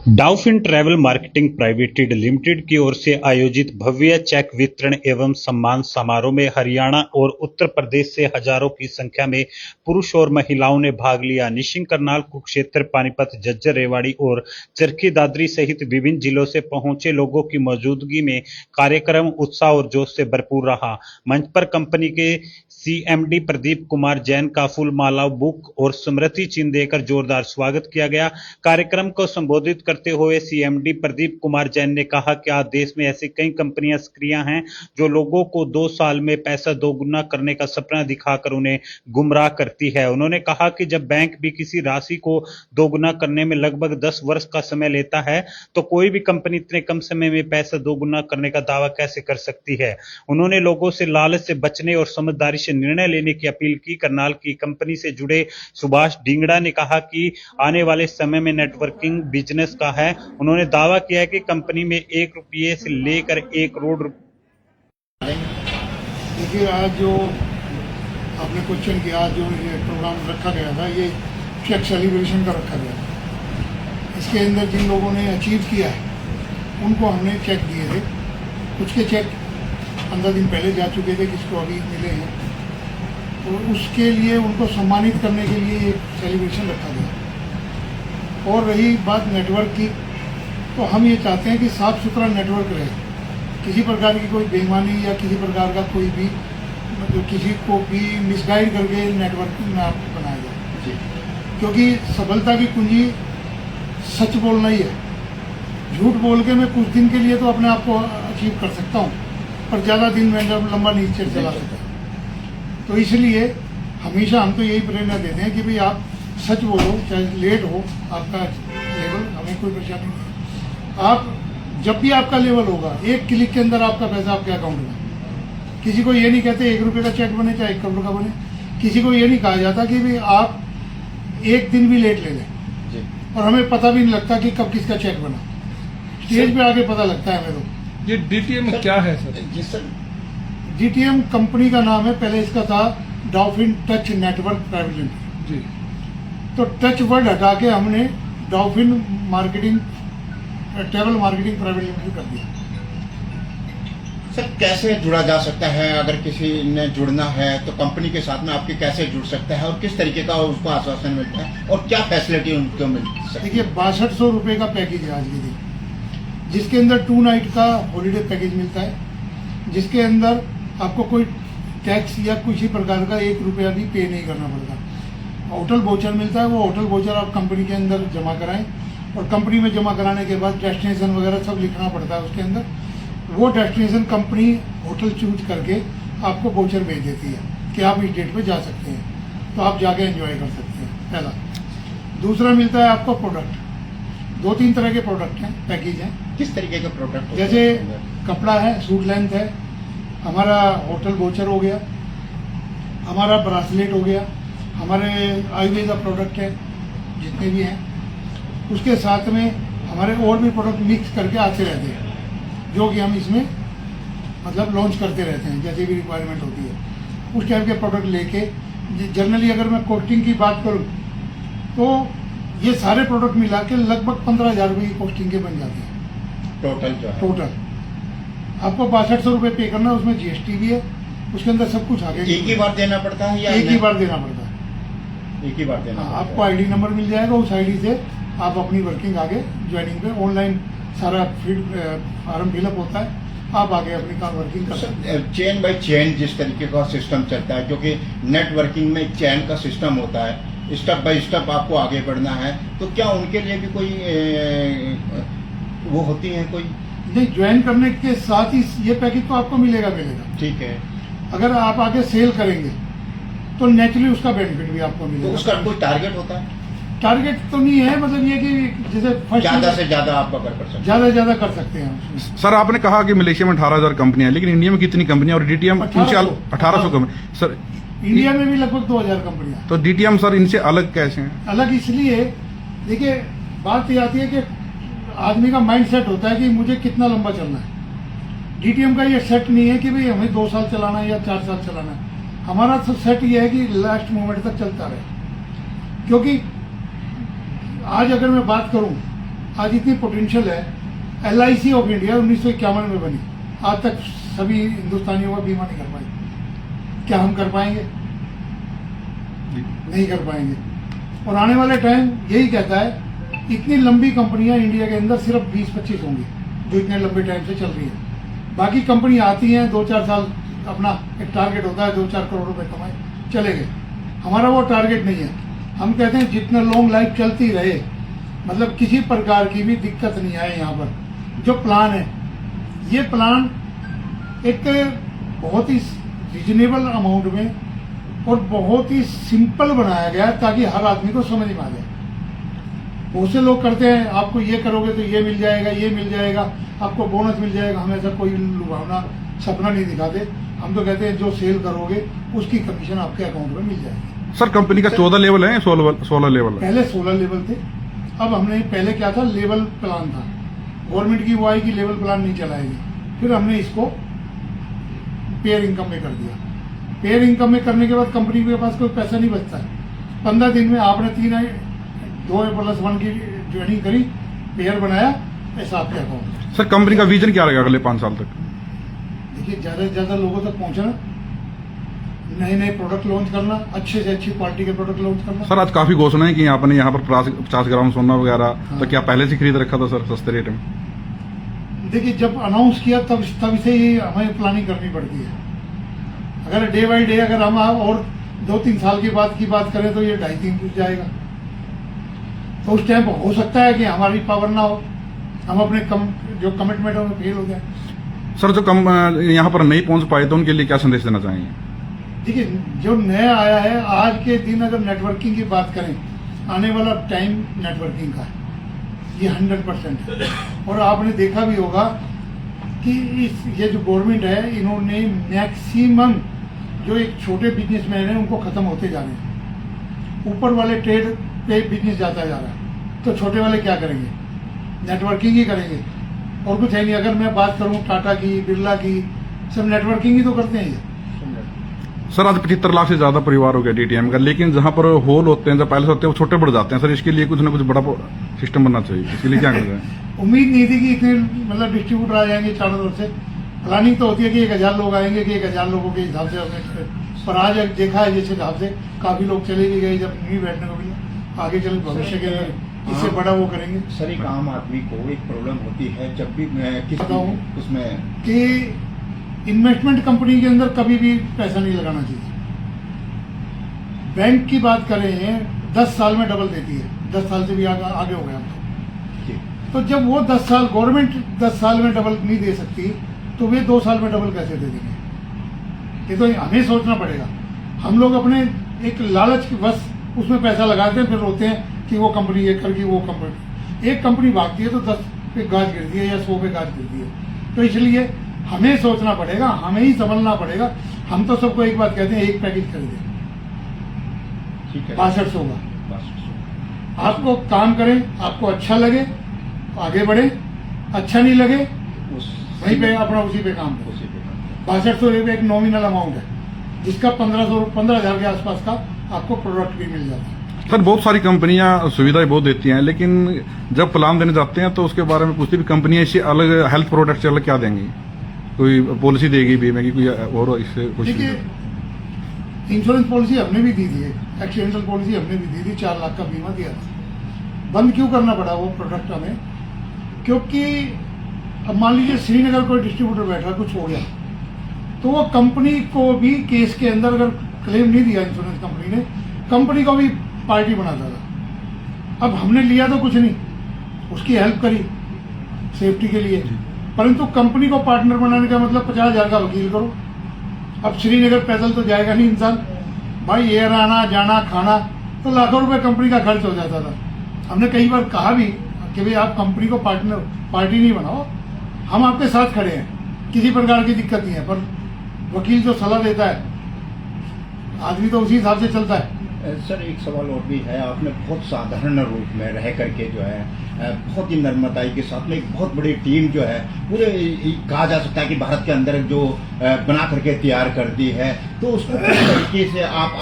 डाउफिन travel marketing privatised limited की ओर से आयोजित भव्य चेक वितरण एवं सम्मान समारोह में हरियाणा और उत्तर प्रदेश से हजारों की संख्या में पुरुष और महिलाओं ने भाग लिया। निशिंग, करनाल, कुरुक्षेत्र, पानीपत, झज्जर, रेवाड़ी और चरखी दादरी सहित विभिन्न जिलों से पहुंचे लोगों की मौजूदगी में कार्यक्रम उत्साह और जोश से भरपूर रहा। मंच पर कंपनी के सीएमडी प्रदीप कुमार जैन का फूल माला, बुक और स्मृति चिन्ह देकर जोरदार स्वागत किया गया। कार्यक्रम को संबोधित करते हुए सीएमडी प्रदीप कुमार जैन ने कहा कि आज देश में ऐसी कई कंपनियां सक्रिय हैं जो लोगों को 2 साल में पैसा दोगुना करने का सपना दिखाकर उन्हें गुमराह करती है। उन्होंने कहा कि जब बैंक भी किसी राशि को दोगुना करने में लगभग 10 वर्ष का समय लेता है तो कोई भी कंपनी इतने कम समय में पैसा दोगुना करने का दावा कैसे कर सकती है। उन्होंने लोगों से लालच से बचने और समझदारी से निर्णय लेने की अपील की। करनाल की कंपनी से जुड़े सुभाष ढींगड़ा ने कहा कि आने वाले समय में नेटवर्किंग बिजनेस का है। उन्होंने दावा किया है कि कंपनी में 1 रुपये से लेकर 1 करोड़। देखिए, आज जो आपने क्वेश्चन किया, जो ये प्रोग्राम रखा गया था, ये चेक सेलिब्रेशन का रखा गया था। इसके अंदर जिन लोगों ने अचीव किया है उनको हमने चेक दिए थे। कुछ के चेक 15 दिन पहले जा चुके थे, किसको अभी मिले हैं, तो उसके लिए उनको सम्मानित करने के लिए एक सेलिब्रेशन रखा गया। और रही बात नेटवर्क की, तो हम ये चाहते हैं कि साफ सुथरा नेटवर्क रहे, किसी प्रकार की कोई बेईमानी या किसी प्रकार का कोई भी मतलब किसी को भी मिसगाइड करके नेटवर्किंग में आपको बनाया जाए, क्योंकि सफलता की कुंजी सच बोलना ही है। झूठ बोल के मैं कुछ दिन के लिए तो अपने आप को अचीव कर सकता हूँ, पर ज़्यादा दिन में लंबा नीचे चला सकता है। तो इसलिए हमेशा हम तो यही प्रेरणा देते हैं कि भाई आप सच बोलो, चाहे लेट हो आपका लेवल, हमें कोई परेशानी नहीं। आप जब भी आपका लेवल होगा, 1 क्लिक के अंदर आपका पैसा आपके अकाउंट में। किसी को ये नहीं कहते 1 रुपये का चेक बने चाहे 1 करोड़ का बने। किसी को ये नहीं कहा जाता कि भाई आप 1 दिन भी लेट ले लें, और हमें पता भी नहीं लगता कि कब किसका चेक बना। स्टेज पे आके पता लगता है हमें। तो ये डीटीएम क्या है सर? जी सर, डीटीएम कंपनी का नाम है। पहले इसका था Dolphin Touch Network Private Limited जी। तो टच वर्ड हटा के हमने Dolphin Marketing Travel Marketing Private Limited कर दिया। सर, कैसे जुड़ा जा सकता है? अगर किसी ने जुड़ना है तो कंपनी के साथ में आपके कैसे जुड़ सकता है और किस तरीके का उसको आश्वासन मिलता है और क्या फैसिलिटी उनको मिल सकती है? देखिए, 6200 रुपये का पैकेज है आज के दिन, जिसके अंदर 2 नाइट का हॉलीडे पैकेज मिलता है, जिसके अंदर आपको कोई टैक्स या किसी प्रकार का 1 रुपया भी पे नहीं करना पड़ता। होटल वोचर मिलता है, वो होटल वोचर आप कंपनी के अंदर जमा कराएं, और कंपनी में जमा कराने के बाद डेस्टिनेशन वगैरह सब लिखना पड़ता है उसके अंदर। वो डेस्टिनेशन कंपनी होटल चूज करके आपको वोचर भेज देती है कि आप इस डेट पे जा सकते हैं, तो आप जाके एंजॉय कर सकते हैं। पहला। दूसरा मिलता है आपको प्रोडक्ट। 2-3 तरह के प्रोडक्ट हैं, पैकेज हैं। किस तरीके का प्रोडक्ट? जैसे कपड़ा है, सूट लेंथ है, हमारा होटल वोचर हो गया, हमारा ब्रासलेट हो गया, हमारे आयुर्वेदा प्रोडक्ट है जितने भी हैं, उसके साथ में हमारे और भी प्रोडक्ट मिक्स करके आते रहते हैं, जो कि हम इसमें मतलब लॉन्च करते रहते हैं जैसे भी रिक्वायरमेंट होती है। उस टाइप के प्रोडक्ट लेके जनरली अगर मैं कॉस्टिंग की बात करूँ तो ये सारे प्रोडक्ट मिला के लगभग 15,000 रुपये की कॉस्टिंग के बन जाते हैं टोटल जो है। टोटल आपको 6200 रुपये पे करना है, उसमें जीएसटी भी है, उसके अंदर सब कुछ आ गया। एक ही बार देना पड़ता है या एक ही बार देना पड़ता है? एक ही बार देना? आपको आईडी नंबर मिल जाएगा, उस आईडी से आप अपनी वर्किंग आगे ज्वाइनिंग पे ऑनलाइन सारा फॉर्म फिलअप होता है, आप आगे अपनी काम वर्किंग कर सकते हैं। चेन बाय चेन जिस तरीके का सिस्टम चलता है, जो कि नेटवर्किंग में चेन का सिस्टम होता है, स्टेप बाय स्टेप आपको आगे बढ़ना है, तो क्या उनके लिए भी कोई वो होती है कोई? नहीं, ज्वाइन करने के साथ ही ये पैकेज तो आपको मिलेगा। ठीक है। अगर आप आगे सेल करेंगे तो नेचुरली उसका बेनिफिट भी आपको मिलेगा। तो उसका कोई टारगेट होता है? टारगेट तो नहीं है, मतलब ये कि जैसे ज्यादा से ज्यादा आप अगर कर सकते हैं, ज्यादा कर सकते हैं। सर, आपने कहा कि मलेशिया में 18,000 कंपनियां, लेकिन इंडिया में कितनी कंपनियां और डीटीएम 1800 कंपनी? सर, इंडिया में भी लगभग 2000 कंपनियां। तो डीटीएम सर इनसे अलग कैसे हैं? अलग इसलिए, देखिए बात ये आती है कि आदमी का माइंड सेट होता है कि मुझे कितना लंबा चलना है। डीटीएम का ये सेट नहीं है कि भाई हमें 2 साल चलाना है या 4 साल चलाना है। हमारा तो सेट ये है कि लास्ट मोमेंट तक चलता रहे। क्योंकि आज अगर मैं बात करूं, आज इतनी पोटेंशियल है। LIC ऑफ इंडिया 1951 में बनी, आज तक सभी हिंदुस्तानियों का बीमा नहीं कर पाई। क्या हम कर पाएंगे? नहीं कर पाएंगे। और आने वाले टाइम यही कहता है, इतनी लंबी कंपनियां इंडिया के अंदर सिर्फ 20-25 होंगी जो इतने लंबे टाइम से चल रही है। बाकी कंपनी आती हैं, 2-4 साल अपना एक टारगेट होता है, 2-4 करोड़ रुपए कमाए चले गए। हमारा वो टारगेट नहीं है। हम कहते हैं जितना लॉन्ग लाइफ चलती रहे, मतलब किसी प्रकार की भी दिक्कत नहीं आए। यहाँ पर जो प्लान है, ये प्लान एक बहुत ही रिजनेबल अमाउंट में और बहुत ही सिंपल बनाया गया है ताकि हर आदमी को समझ में आ जाए। बहुत से लोग करते हैं, आपको ये करोगे तो ये मिल जाएगा, ये मिल जाएगा, आपको बोनस मिल जाएगा। हम ऐसा कोई लुभावना सपना नहीं दिखाते। हम तो कहते हैं जो सेल करोगे उसकी कमीशन आपके अकाउंट में मिल जाएगी। सर कंपनी का 14 लेवल है या 16 लेवल है? पहले 16 लेवल थे। अब हमने पहले क्या था, लेवल प्लान था। गवर्नमेंट की वो आई कि लेवल प्लान नहीं चलाएगी, फिर हमने इसको पेयर इनकम में कर दिया। पेयर इनकम में करने के बाद कंपनी के पास कोई पैसा नहीं बचता है। 15 दिन में आपने 2+1 की ज्वाइनिंग करी, पेयर बनाया, पैसा आपके अकाउंट। सर कंपनी का विजन क्या रहेगा अगले 5 साल तक? देखिए, ज़्यादा से ज़्यादा लोगों तक पहुंचना, नए नए प्रोडक्ट लॉन्च करना, अच्छे से अच्छी क्वालिटी के प्रोडक्ट लॉन्च करना। सर आज काफी घोषणा है कि आपने यहाँ पर 50 ग्राम सोना वगैरह, तो क्या पहले से खरीद रखा था सर सस्ते रेट में? देखिए, जब अनाउंस किया तब से ही हमें प्लानिंग करनी पड़ती है। अगर डे बाई डे अगर हम और 2-3 साल की बात करें तो ये 2.5-3 कुछ जाएगा। तो उस टाइम हो सकता है कि हमारी पावर ना हो, हम अपने जो कमिटमेंट है उनमें फेल हो जाए। सर जो कम यहाँ पर नहीं पहुंच पाए तो उनके लिए क्या संदेश देना चाहेंगे? देखिए, जो नया आया है, आज के दिन अगर नेटवर्किंग की बात करें, आने वाला टाइम नेटवर्किंग का है, ये 100% है। और आपने देखा भी होगा कि ये जो गवर्नमेंट है, इन्होंने मैक्सिमम जो एक छोटे बिजनेसमैन हैं उनको खत्म होते जा रहे हैं। ऊपर वाले ट्रेड पे बिजनेस जाता जा रहा है, तो छोटे वाले क्या करेंगे? नेटवर्किंग ही करेंगे, और कुछ है नहीं। अगर मैं बात करूं टाटा की, बिरला की, सब नेटवर्किंग ही तो करते हैं ये। सर आज 75 लाख से ज्यादा परिवार हो गया DTM का, लेकिन जहाँ पर होल होते हैं, जो पैलेस होते हैं, वो छोटे बढ़ जाते हैं। सर इसके लिए कुछ ना कुछ बड़ा सिस्टम बनना चाहिए, इसके लिए क्या कर रहे हैं? उम्मीद नहीं थी कि इतने मतलब डिस्ट्रीब्यूटर आ जाएंगे चारों तरफ से। प्लानिंग तो होती है कि 1000 लोग आएंगे, कि 1000 लोगों के हिसाब से हमने, पर आज देखा है जिस हिसाब से काफी लोग चले भी गए, जब नहीं बैठने को मिला। आगे चल भविष्य के अंदर इससे बड़ा वो करेंगे। सर एक आम आदमी को एक प्रॉब्लम होती है जब भी किसी बताऊं उसमें कि इन्वेस्टमेंट कंपनी के अंदर कभी भी पैसा नहीं लगाना चाहिए। बैंक की बात करें 10 साल में डबल देती है, 10 साल से भी आगे हो गया तो जब वो 10 साल, गवर्नमेंट 10 साल में डबल नहीं दे सकती तो वे 2 साल में डबल कैसे दे देंगे? ये तो हमें सोचना पड़ेगा। हम लोग अपने एक लालच की बस उसमें पैसा लगाते हैं, फिर रोते हैं कि वो कंपनी ये कर गई, वो कंपनी। एक कंपनी भागती है तो 10 पे गाज गिरती है या 100 पे गाज गिरती है। तो इसलिए हमें सोचना पड़ेगा, हमें ही संभलना पड़ेगा। हम तो सबको एक बात कहते हैं, एक पैकेज खरीदें, 6200 का। आपको काम करें, आपको अच्छा लगे आगे बढ़े, अच्छा नहीं लगे वहीं पे अपना उसी पे काम करें। 6200 रुपये एक नॉमिनल अमाउंट है, जिसका 15,000 के आसपास का आपको प्रोडक्ट भी मिल जाता है। सर बहुत सारी कंपनियां सुविधाएं बहुत देती हैं, लेकिन जब प्लान देने जाते हैं तो उसके बारे में पूछती भी कंपनियां इससे अलग हेल्थ प्रोडक्ट से अलग क्या देंगी? कोई पॉलिसी देगी बीमे की, कोई और इससे कुछ? देखिए, इंश्योरेंस पॉलिसी हमने भी दी थी, एक्सीडेंटल पॉलिसी हमने भी दी थी, 4 लाख का बीमा दिया था। बंद क्यों करना पड़ा वो प्रोडक्ट हमें? क्योंकि अब मान लीजिए श्रीनगर कोई डिस्ट्रीब्यूटर बैठा, कुछ हो गया, तो वो कंपनी को भी केस के अंदर अगर क्लेम नहीं दिया इंश्योरेंस कंपनी ने, कंपनी को भी पार्टी बनाता था। अब हमने लिया तो कुछ नहीं, उसकी हेल्प करी सेफ्टी के लिए, परंतु कंपनी को पार्टनर बनाने का मतलब 50,000 का वकील करो। अब श्रीनगर पैदल तो जाएगा नहीं इंसान भाई, एयर आना जाना खाना तो लाखों रुपए कंपनी का खर्च हो जाता था। हमने कई बार कहा भी कि भाई आप कंपनी को पार्टी नहीं बनाओ, हम आपके साथ खड़े हैं, किसी प्रकार की दिक्कत नहीं है। पर वकील जो सलाह देता है, आदमी तो उसी हिसाब से चलता है। सर एक सवाल और भी है, आपने बहुत साधारण रूप में रह करके जो है बहुत ही नर्मदाई के साथ में एक बहुत बड़ी टीम जो है पूरे कहा जा सकता है कि भारत के अंदर जो बना करके तैयार कर दी है, तो उसको किस तरीके से आप